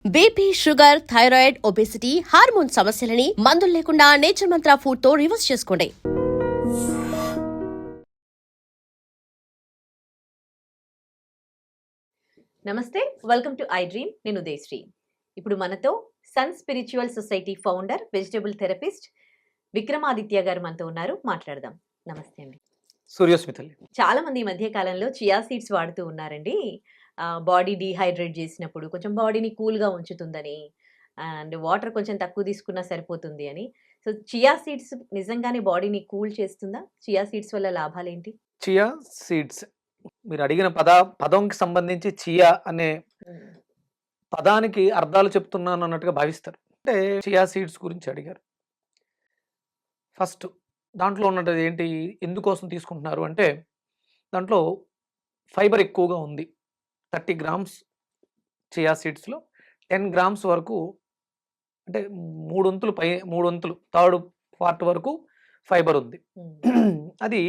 BP, sugar, thyroid, obesity, hormone సమస్యలని మందులు లేకుండా నేచర్ మంత్ర ఫుడ్ తో రివర్స్ చేసుకోండి. నమస్తే, వెల్కమ్ టు ఐ డ్రీమ్. నేను ఉదయశ్రీ. ఇప్పుడు మనతో sun spiritual society founder, vegetable therapist Vikramaditya గారు మనతో ఉన్నారు. మాట్లాడదాం. నమస్తే అండి. సూర్యస్మితల్లి. చాలా మంది ఈ మధ్య కాలంలో చియా సీడ్స్ వాడుతూ ఉన్నారండి. బాడీ డీహైడ్రేట్ చేసినప్పుడు కొంచెం బాడీని కూల్గా ఉంచుతుందని, అండ్ వాటర్ కొంచెం తక్కువ తీసుకున్నా సరిపోతుంది అని. సో చియా సీడ్స్ నిజంగానే బాడీని కూల్ చేస్తుందా? చియా సీడ్స్ వల్ల లాభాలు ఏంటి? చియా సీడ్స్ మీరు అడిగిన పదంకి సంబంధించి చియా అనే పదానికి అర్థాలు చెప్తున్నాను అన్నట్టుగా భావిస్తారు. అంటే చియా సీడ్స్ గురించి అడిగారు. ఫస్ట్ దాంట్లో ఉన్నది ఏంటి, ఎందుకోసం తీసుకుంటున్నారు అంటే దాంట్లో ఫైబర్ ఎక్కువగా ఉంది. 30 గ్రామ్స్ చియా సీడ్స్లో 10 గ్రామ్స్ వరకు, అంటే మూడొంతులు థర్డ్ పార్ట్ వరకు ఫైబర్ ఉంది. అది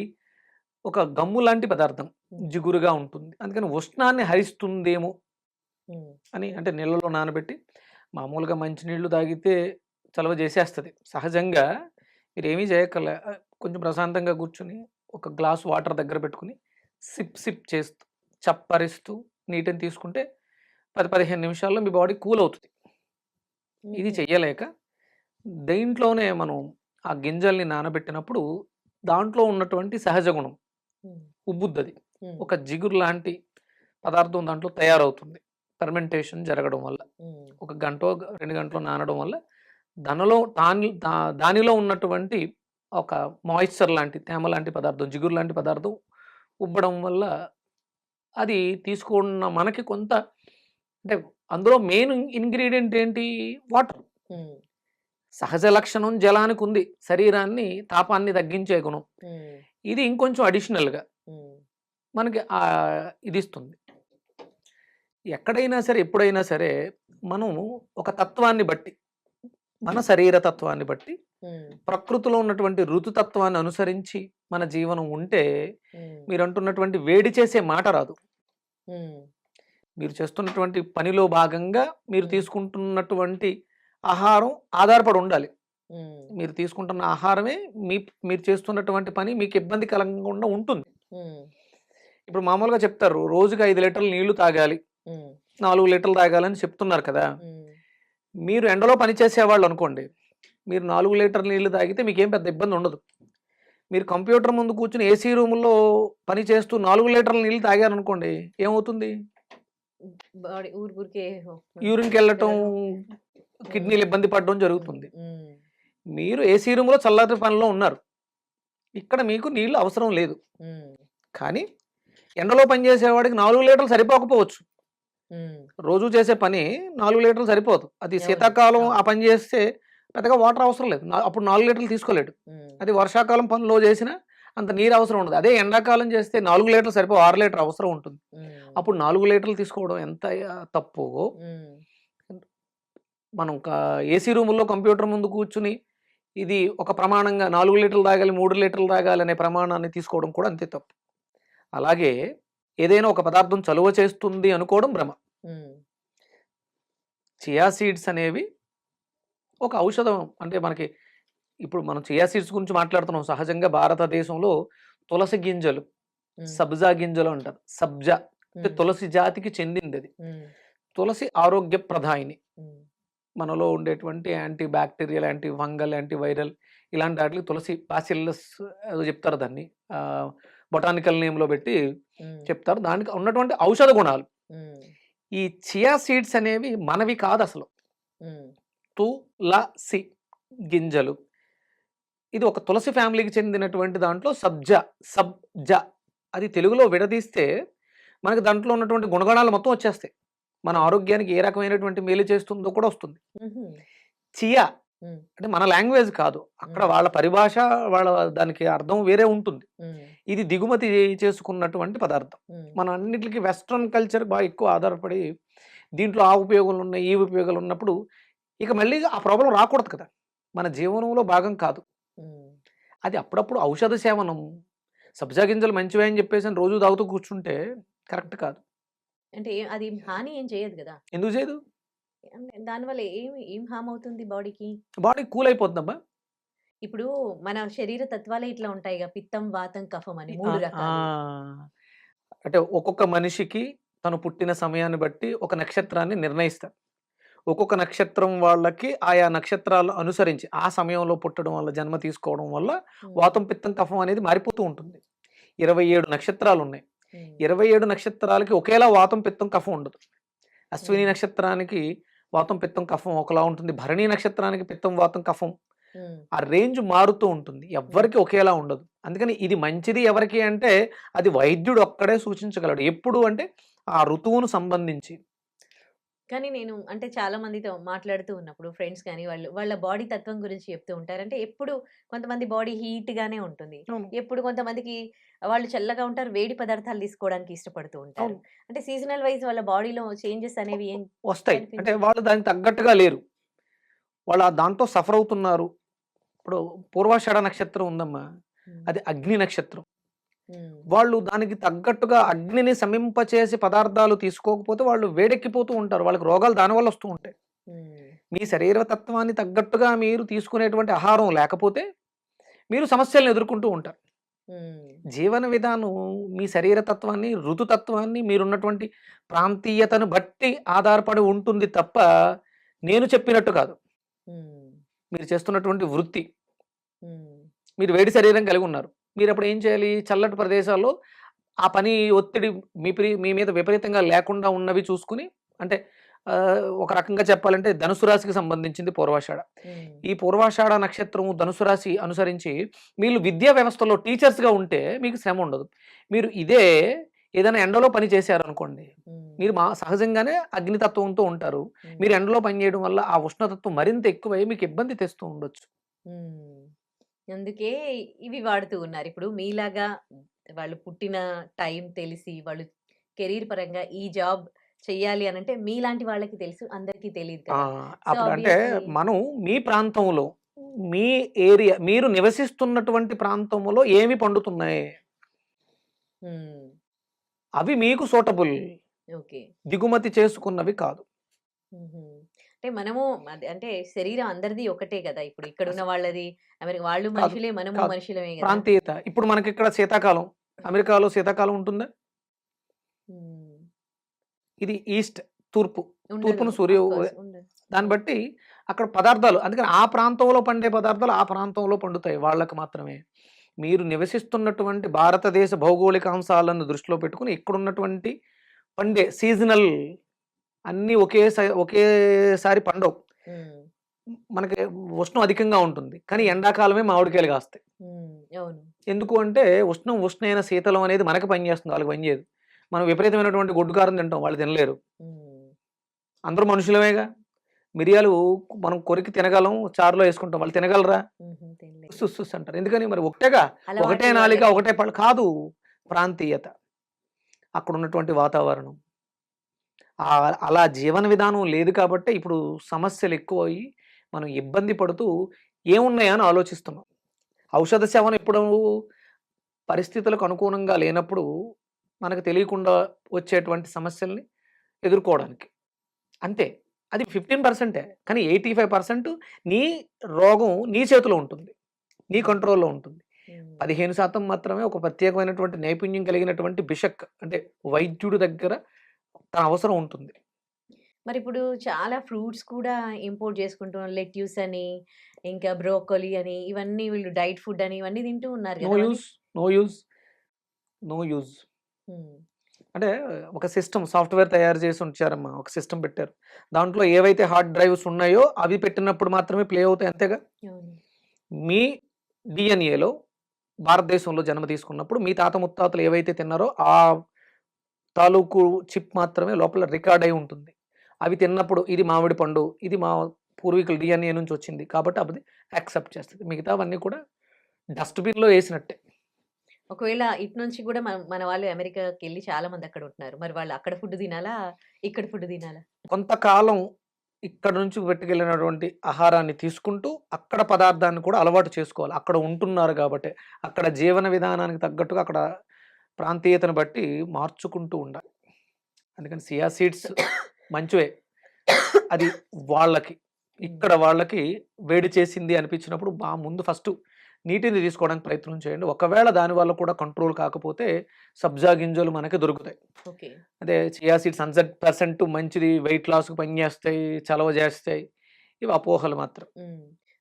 ఒక గమ్ము లాంటి పదార్థం, జిగురుగా ఉంటుంది. అందుకని ఉష్ణాన్ని హరిస్తుందేమో అని, అంటే నీళ్ళలో నానబెట్టి మామూలుగా మంచినీళ్ళు తాగితే చలవ చేసేస్తుంది. సహజంగా మీరు ఏమీ చేయక్కర్లే, కొంచెం ప్రశాంతంగా కూర్చుని ఒక గ్లాస్ వాటర్ దగ్గర పెట్టుకుని సిప్ చేస్తూ చప్పరిస్తూ నీటిని తీసుకుంటే 10-15 నిమిషాల్లో మీ బాడీ కూల్ అవుతుంది. ఇది చెయ్యలేక దేంట్లోనే మనం ఆ గింజల్ని నానబెట్టినప్పుడు దాంట్లో ఉన్నటువంటి సహజ గుణం ఉబ్బుద్దది, ఒక జిగురు లాంటి పదార్థం దాంట్లో తయారవుతుంది. ఫెర్మెంటేషన్ జరగడం వల్ల 1 గంట 2 గంటలు నానడం వల్ల దానిలో ఉన్నటువంటి ఒక మాయిశ్చర్ లాంటి, తేమ లాంటి పదార్థం, జిగురు లాంటి పదార్థం ఉబ్బడం వల్ల అది తీసుకున్న మనకి కొంత, అంటే అందులో మెయిన్ ఇంగ్రీడియంట్ ఏంటి, వాటర్. సహజ లక్షణం జలానికి ఉంది, శరీరాన్ని తాపాన్ని తగ్గించే గుణం. ఇది ఇంకొంచెం అడిషనల్గా మనకి ఇది ఇస్తుంది. ఎక్కడైనా సరే, ఎప్పుడైనా సరే మనం ఒక తత్వాన్ని బట్టి, మన శరీర తత్వాన్ని బట్టి, ప్రకృతిలో ఉన్నటువంటి ఋతుతత్వాన్ని అనుసరించి మన జీవనం ఉంటే మీరు అంటున్నటువంటి వేడి చేసే మాట రాదు. మీరు చేస్తున్నటువంటి పనిలో భాగంగా మీరు తీసుకుంటున్నటువంటి ఆహారం ఆధారపడి ఉండాలి. మీరు తీసుకుంటున్న ఆహారమే మీరు చేస్తున్నటువంటి పని మీకు ఇబ్బంది కలగకుండా ఉంటుంది. ఇప్పుడు మామూలుగా చెప్తారు రోజుకి 5 లీటర్లు నీళ్లు తాగాలి, 4 లీటర్లు తాగాలని చెప్తున్నారు కదా. మీరు ఎండలో పని చేసేవాళ్ళు అనుకోండి, మీరు 4 లీటర్ల నీళ్లు తాగితే మీకేం పెద్ద ఇబ్బంది ఉండదు. మీరు కంప్యూటర్ ముందు కూర్చుని ఏసీ రూముల్లో పని చేస్తూ 4 లీటర్ల నీళ్లు తాగారనుకోండి, ఏమవుతుంది, యూరిన్కి వెళ్ళటం, కిడ్నీలు ఇబ్బంది పడడం జరుగుతుంది. మీరు ఏసీ రూమ్లో చల్లటి పనిలో ఉన్నారు, ఇక్కడ మీకు నీళ్లు అవసరం లేదు. కానీ ఎండలో పని చేసేవాడికి 4 లీటర్లు సరిపోకపోవచ్చు. రోజు చేసే పని 4 లీటర్లు సరిపోదు. అది శీతాకాలం ఆ పని చేస్తే పెద్దగా వాటర్ అవసరం లేదు, అప్పుడు 4 లీటర్లు తీసుకోలేడు. అది వర్షాకాలం పనిలో చేసినా అంత నీరు అవసరం ఉండదు. అదే ఎండాకాలం చేస్తే 4 లీటర్లు సరిపో 6 లీటర్ అవసరం ఉంటుంది. అప్పుడు 4 లీటర్లు తీసుకోవడం ఎంత తప్పు. మనం ఏసీ రూముల్లో కంప్యూటర్ ముందు కూర్చుని ఇది ఒక ప్రమాణంగా 4 లీటర్లు తాగాలి, 3 లీటర్లు తాగాలి అనే ప్రమాణాన్ని తీసుకోవడం కూడా అంతే తప్పు. అలాగే ఏదైనా ఒక పదార్థం చలువ చేస్తుంది అనుకోవడం భ్రమ. చియా సీడ్స్ అనేవి ఒక ఔషధం. అంటే మనకి ఇప్పుడు మనం చియా సీడ్స్ గురించి మాట్లాడుతున్నాం. సహజంగా భారతదేశంలో తులసి గింజలు, సబ్జా గింజలు అంటారు. సబ్జా అంటే తులసి జాతికి చెందింది. అది తులసి ఆరోగ్య ప్రధాయిని. మనలో ఉండేటువంటి anti bacterial, anti fungal, anti viral ఇలాంటి వాటికి తులసి, బాసిల్లస్ ఏదో చెప్తారు, దాన్ని బొటానికల్ నేమ్లో పెట్టి చెప్తారు. దానికి ఉన్నటువంటి ఔషధ గుణాలు. ఈ చియా సీడ్స్ అనేవి మనవి కాదు అసలు. తులసి గింజలు, ఇది ఒక తులసి ఫ్యామిలీకి చెందినటువంటి దాంట్లో సబ్జా అది తెలుగులో విడదీస్తే మనకి దాంట్లో ఉన్నటువంటి గుణగణాలు మొత్తం వచ్చేస్తాయి. మన ఆరోగ్యానికి ఏ రకమైనటువంటి మేలు చేస్తుందో కూడా వస్తుంది. చియా అంటే మన లాంగ్వేజ్ కాదు, అక్కడ వాళ్ళ పరిభాష, వాళ్ళ దానికి అర్థం వేరే ఉంటుంది. ఇది దిగుమతి చేసుకున్నటువంటి పదార్థం. మన అన్నిటికీ వెస్ట్రన్ కల్చర్ బాగా ఎక్కువ ఆధారపడి దీంట్లో ఆ ఉపయోగాలు ఉన్నాయి, ఈ ఉపయోగాలు ఉన్నప్పుడు ఇక మళ్ళీ ఆ ప్రాబ్లం రాకూడదు కదా, మన జీవనంలో భాగం కాదు. అది అప్పుడప్పుడు ఔషధ సేవనం. సబ్జా గింజలు మంచివే అని చెప్పేసి రోజు తాగుతూ కూర్చుంటే కరెక్ట్ కాదు. అంటే అది హాని ఏం చేయదు కదా. ఎందుకు చేయదు? దానివల్ల ఏం హార్మ్ అవుతుంది బాడీకి? బాడీ కూల్ అయిపోద్దమ్మా. ఇప్పుడు మన శరీర తత్వాలే ఇట్లా ఉంటాయిగా. పిత్తం, వాతం, కఫం అని 3 ఆ! రకాలు. అంటే ఒక్కొక్క మనిషికి తను పుట్టిన సమయాన్ని బట్టి ఒక నక్షత్రాన్ని నిర్ణయిస్తారు. ఒక్కొక్క నక్షత్రం వాళ్ళకి ఆయా నక్షత్రాలు అనుసరించి ఆ సమయంలో పుట్టడం వల్ల, జన్మ తీసుకోవడం వల్ల హ్మ్. వాతం, పిత్తం, కఫం అనేది మారిపోతూ ఉంటుంది. 27 నక్షత్రాలున్నాయి. హ్మ్. 27 నక్షత్రాలకి ఒకేలా వాతం, పిత్తం, కఫం ఉండదు. అశ్విని హ్మ్. నక్షత్రానికి వాతం, పిత్తం, కఫం ఒకలా ఉంటుంది. భరణి నక్షత్రానికి పిత్తం, వాతం, కఫం హ్మ్. ఆ రేంజ్ మారుతూ ఉంటుంది. హ్మ్. ఎవ్వరికి ఒకేలా ఉండదు. అందుకని ఇది మంచిది ఎవరికి అంటే అది వైద్యుడు ఒక్కడే సూచించగలడు. ఎప్పుడు అంటే ఆ ఋతువును సంబంధించి. కానీ నేను అంటే చాలా మందితో మాట్లాడుతూ ఉన్నప్పుడు ఫ్రెండ్స్ గాని వాళ్ళ బాడీ తత్వం గురించి చెప్తూ ఉంటారు. అంటే ఎప్పుడు కొంతమంది బాడీ హీట్‌గానే ఉంటుంది. అవును. ఎప్పుడు కొంతమందికి వాళ్ళు చల్లగా ఉంటారు. వేడి పదార్థాలు తీసుకోవడానికి ఇష్టపడుతూ ఉంటారు. అవును. అంటే సీజనల్ వైస్ వాళ్ళ బాడీలో చేంజెస్ అనేవి ఏం వస్తాయి. అంటే కనిపించవు. వాళ్ళు దానికి తగ్గట్టుగా లేరు. వాళ్ళు దాంతో సఫర్ అవుతున్నారు. ఇప్పుడు పూర్వాషాఢ నక్షత్రం ఉందమ్మా. హ్మ్. అది అగ్ని నక్షత్రం. హ్మ్. వాళ్ళు దానికి తగ్గట్టుగా అగ్నిని శమింపచేసి పదార్థాలు తీసుకోకపోతే వాళ్ళు వేడెక్కిపోతూ ఉంటారు. వాళ్ళకి రోగాలు దానివల్ల వస్తూ ఉంటాయి. హ్మ్. మీ శరీర తత్వాన్ని తగ్గట్టుగా మీరు తీసుకునేటువంటి ఆహారం లేకపోతే మీరు సమస్యలను ఎదుర్కొంటూ ఉంటారు. హ్మ్. జీవన విధానం మీ శరీర తత్వాన్ని, ఋతుతత్వాన్ని, మీరున్నటువంటి ప్రాంతీయతను బట్టి ఆధారపడి ఉంటుంది తప్ప, నేను చెప్పినట్టు కాదు. హ్మ్. మీరు చేస్తున్నటువంటి వృత్తి. హ్మ్. మీరు వేడి శరీరం కలిగి ఉన్నారు. మీరప్పుడు ఏం చేయాలి? చల్లటి ప్రదేశాల్లో ఆ పని ఒత్తిడి మీ మీద విపరీతంగా లేకుండా ఉన్నవి చూసుకొని అంటే ఒక రకంగా చెప్పాలంటే ధనుసు రాశికి సంబంధించింది పూర్వాషాఢ. హ్మ్. ఈ పూర్వాషాఢ నక్షత్రం ధనుసు రాశి అనుసరించి వీళ్ళు విద్యా వ్యవస్థలో టీచర్స్‌గా ఉంటే మీకు శ్రమ ఉండదు. మీరు ఇదే ఏదైనా ఎండలో పని చేశారనుకోండి. హ్మ్. మీరు సహజంగానే అగ్నితత్వంతో ఉంటారు. హ్మ్. మీరు ఎండలో పని చేయడం వల్ల ఆ ఉష్ణతత్వం మరింత ఎక్కువై మీకు ఇబ్బంది తెస్తూ ఉండొచ్చు. హ్మ్. అందుకే ఇవి వాడుతూ ఉన్నారు. ఇప్పుడు మీలాగా వాళ్ళు పుట్టిన టైం తెలిసి, వాళ్ళు కెరీర్ పరంగా ఈ జాబ్ చెయ్యాలి అనంటే మీలాంటి వాళ్ళకి తెలుసు. అందరికీ తెలీదు ఆ! కదా! సో, అప్పుడంటే ఆబ్వియస్‌లీ మనం మీ ప్రాంతంలో, మీ ఏరియా మీరు నివసిస్తున్నటువంటి ప్రాంతంలో ఏమి పండుతున్నాయి? హ్మ్. అవి మీకు సూటబుల్. ఓకే. దిగుమతి చేసుకున్నవి కాదు. హుహు. అంటే మనము అంటే శరీరం అందరిది ఒకటే గదా! ఇప్పుడు ఇక్కడున్న అస వాళ్ళది వాళ్ళు కాదు. మనుషులే, మనము కాదు. మనుషులమే గదా! ప్రాంతీయత. ఇప్పుడు మనకిక్కడ శీతాకాలం. అమెరికాలో శీతాకాలం ఉంటుందా? హ్మ్. ఇది ఈస్ట్ తూర్పు. ఉండదు. తూర్పున సూర్య ఆఫ్‌కోర్స్ ఉండదు. దాన్ని హ్మ్. బట్టి అక్కడ పదార్థాలు అందుకని ఆ ప్రాంతంలో పండే పదార్థాలు ఆ ప్రాంతంలో పండుతాయి వాళ్ళకి మాత్రమే. మీరు నివసిస్తున్నటువంటి భారతదేశ భౌగోళిక అంశాలను దృష్టిలో పెట్టుకొని ఇక్కడున్నటువంటి పండే సీజనల్ అన్నీ ఒకేసారి పండవు. హ్మ్. మనకి ఉష్ణం అధికంగా ఉంటుంది. కానీ హ్మ్. ఎండాకాలమే మామిడికాయలు కాస్తాయి. హ్మ్. అవును. ఎందుకు అంటే ఉష్ణైన శీతలం అనేది మనకి పనిచేస్తుంది. వాళ్ళకి పనిచేయదు. మనం విపరీతమైనటువంటి గొడ్డు కారం తింటాం. వాళ్ళు తినలేరు. హ్మ్. అందరూ మనుషులమేగా. మిరియాలు మనం కొరికి తినగలం. చారులో యేసుకుంటాం. వాళ్ళు తినగలరా? హుహు. తినలేరు. ఉస్ ఉస్ ఉస్ అంటారు. ఎందుకని మరి ఒకటేగా. ఒకటే అలవాటు నాలిక, వాళ్ళకి. ఒకటే పళ్ళు కాదు. ప్రాంతీయత. అక్కడున్నటువంటి వాతావరణం. అలా జీవన విధానం లేదు కాబట్టే ఇప్పుడు సమస్యలెక్కువయ్యి, మనం ఇబ్బంది పడుతూ ఏమున్నాయా అని ఆలోచిస్తున్నాం. ఔషధ సేవనం ఎప్పుడు పరిస్థితులకు అనుకూలంగా లేనప్పుడు, మనకు తెలియకుండా వచ్చేటువంటి సమస్యల్ని ఎదుర్కోవడానికి. అంతే. అది 15% కానీ 85% నీ రోగం నీ చేతిలో ఉంటుంది. నీ హ్మ్. కంట్రోల్‌లో ఉంటుంది. హ్మ్. 15% మాత్రమే ఒక ప్రత్యేకమైనటువంటి నైపుణ్యం కలిగినటువంటి బిషక్ అంటే వైద్యుడి దగ్గర తన అవసరం ఉంటుంది. మరిప్పుడు చాలా ఫ్రూట్స్ కూడా ఇంపోర్ట్ చేసుకుంటున్నారు. లెట్యూస్ అని, ఇంకా బ్రోకోలీ అని, ఇవన్నీ వీళ్ళు డైట్ ఫుడ్ అని ఇవన్నీ తింటూ ఉన్నారు నో గదా! అవన్నీ use, no use, no use. హ్మ్. అంటే ఒక సిస్టమ్ సాఫ్ట్‌వేర్ తయారు చేసి ఉంచారమ్మా. ఒక సిస్టమ్ పెట్టారు. దాంట్లో ఏవైతే హార్డ్ డ్రైవ్స్ ఉన్నాయో అవి పెట్టినప్పుడు మాత్రమే ప్లే అవుతాయి అంతేగా. అవును. మీ డీఎన్ఏలో భారతదేశంలో జన్మ తీసుకున్నప్పుడు మీ తాత ముత్తాతలు ఏవైతే తిన్నారో ఆ తాలూకు చిప్ మాత్రమే లోపల రికార్డ్ అయి ఉంటుంది. అవి తిన్నప్పుడు ఇది మామిడి పండు, ఇది మా పూర్వీకుల డీఎన్ఏ నుంచి వచ్చింది. కాబట్టి అది యాక్సెప్ట్ చేస్తది. మిగతావన్నీ కూడా డస్ట్‌బిన్‌లో ఏసినట్టే. ఒకవేళ ఇటు నుంచి గూడా మన వాళ్ళు అమెరికాకెళ్ళి చాలా మంది అక్కడ ఉంటున్నారు. మరి వాళ్ళు అక్కడ ఫుడ్ తినాలా? ఇక్కడ ఫుడ్ తినాలా? కొంతకాలం ఇక్కడ నుంచి పట్టుకెళ్ళినటువంటి ఆహారాన్ని తీసుకుంటూ, అక్కడ పదార్థాన్ని కూడా అలవాటు చేసుకోవాలి. అక్కడ ఉంటున్నారు గాబట్టే. అక్కడ జీవన విధానానికి తగ్గట్టుగా అక్కడ ప్రాంతీయతను బట్టి మార్చుకుంటూ ఉండాలి. అందుకని సియా సీడ్స్ మంచివే. అది వాళ్ళకి ఇక్కడ వాళ్ళకి వేడి చేసింది అనిపించినప్పుడు ముందు ఫస్ట్ నీటిని తీసుకోవడానికి ప్రయత్నం చేయండి. ఒకవేళ దాని వల్ల కూడా కంట్రోల్ కాకపోతే సబ్జా గింజలు మనకి దొరుకుతాయి. ఓకే. అదే చియా సీడ్స్ 100% మంచిది, వెయిట్ లాస్కి పనిచేస్తాయి, చలవ చేస్తాయి, ఇవి అపోహలు మాత్రం.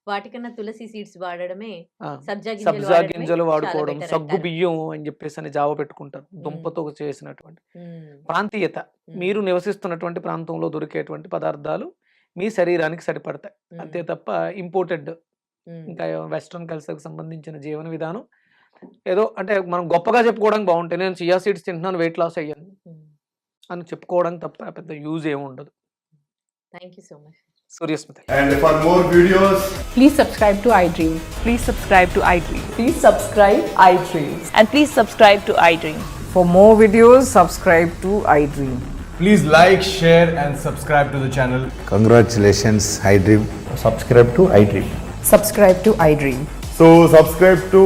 వాటికన్నా తులసి సీడ్స్ వాడడమే, ఆ, సబ్జా సబ్జా వాడడమే గింజలు చాలా వాడుకోవడం, better సగ్గు అంటారు. బియ్యం అని చెప్పేసి అని జావ పెట్టుకుంటారు, దుంపతో చేసినటువంటి. ఉమ్, ప్రాంతీయత, మీరు నివసిస్తున్నటువంటి ప్రాంతంలో దొరికేటువంటి పదార్థాలు మీ శరీరానికి సరిపడతాయి. ఉమ్, అంతే తప్ప ఇంపోర్టెడ్ ఉమ్, ఇంకా వెస్ట్రన్ కల్చర్కి సంబంధించిన జీవన విధానం ఏదో అంటే మనం గొప్పగా చెప్పుకోవడానికి బాగుంటాయి. నేను చియా సీడ్స్ తింటున్నాను, వెయిట్ లాస్ అయ్యాను ఉమ్. అని చెప్పుకోవడానికి తప్ప పెద్ద యూజ్ ఏమి ఉండదు. Thank you so much. Suryasmita. And for more videos, Please subscribe to iDream. Please subscribe to iDream. Please subscribe iDream. And please subscribe to iDream. For more videos, subscribe to iDream. please like, share, and subscribe to the channel. Congratulations, iDream. subscribe to iDream. Subscribe to iDream. So subscribe to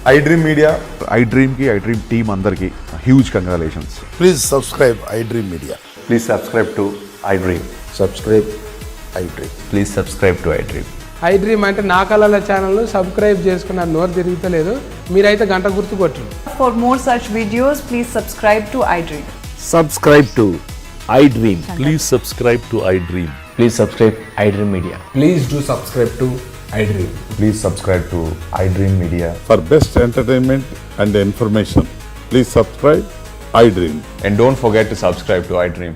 iDream Media. iDream ki iDream team అందరికి huge congratulations. Please subscribe iDream Media. Please subscribe to iDream. Subscribe iDream. Please subscribe to iDream. iDream అంటే నా కళల channel subscribe చేసుకున్న నోరు తిరుగుతలేదు, మీరైతే గంట గుర్తు కొట్టండి. For more such videos, please subscribe to iDream. Subscribe to iDream. Please subscribe to iDream. Please subscribe iDream Media. Please do subscribe to iDream. Please subscribe to iDream Media. For best entertainment and information, please subscribe iDream. And don't forget to subscribe to iDream.